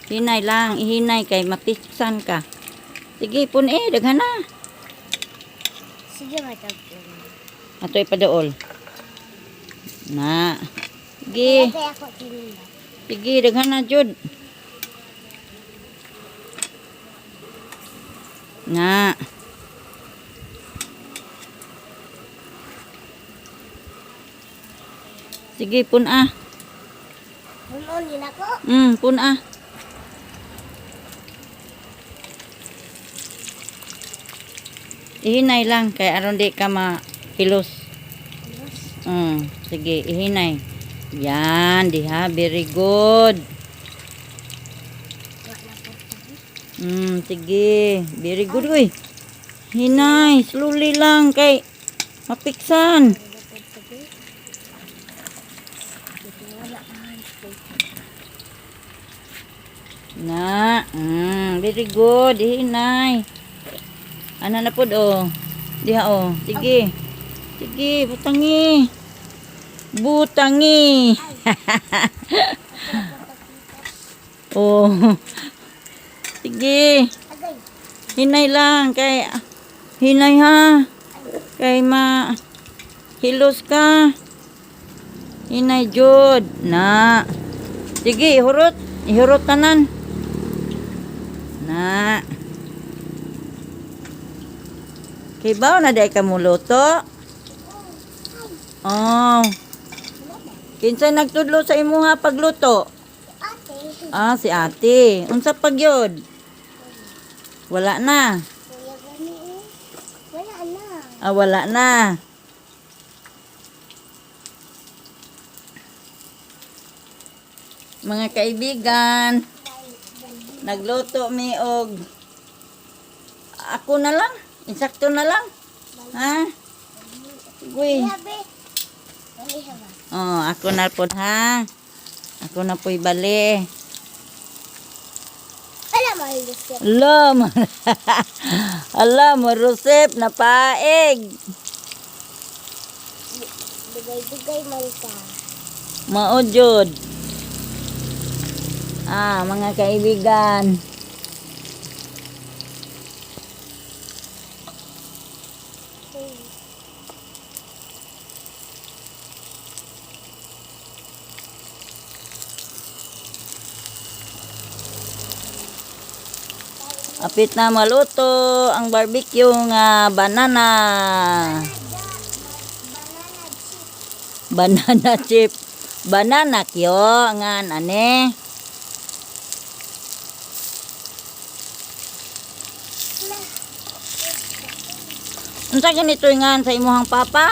Hinay lang, ihinay kay mapisan ka. Sige, pun daghan na. Sige, matapon. Ato ipadaol. Na. Sige. Kaya ako tinimba. Sige, daghan na jud. Na. Sige, pun Punon din ako. pun Ihinay lang kay aron di ka makilos. Sige, ihinay. Yan, diha, very good. Sige, very good uy. Hinay, slowly lang kay mapiksan. Na, very good, ihinay. Ana na pod diha sige. Sige, butangi. Butangi. Sige. Hinay lang kay hinay ha. Kay hilos ka. Hinay jud na. Sige, ihurot tanan. Na. Kay bawo na day ka muluto? Kinsay nagtudlo sa imuha pagluto? Ate. Si ate. Unsa pagyod? Wala na. Kuya gani eh. Wala na. Wala na. Mga kaibigan, nagluto mi og ako na lang. Insakto na lang. Ha? Uy. Ako na po ha. Ako na po'y bali. Alam mo, Alam mo, Rosep, napaig. Dugay-dugay man ka. Maujod. Mga kaibigan. Apit na maluto ang barbecue nga banana. Banana chip. Banana kyo nga ane. Unsa ganito nga sa imuhang papa?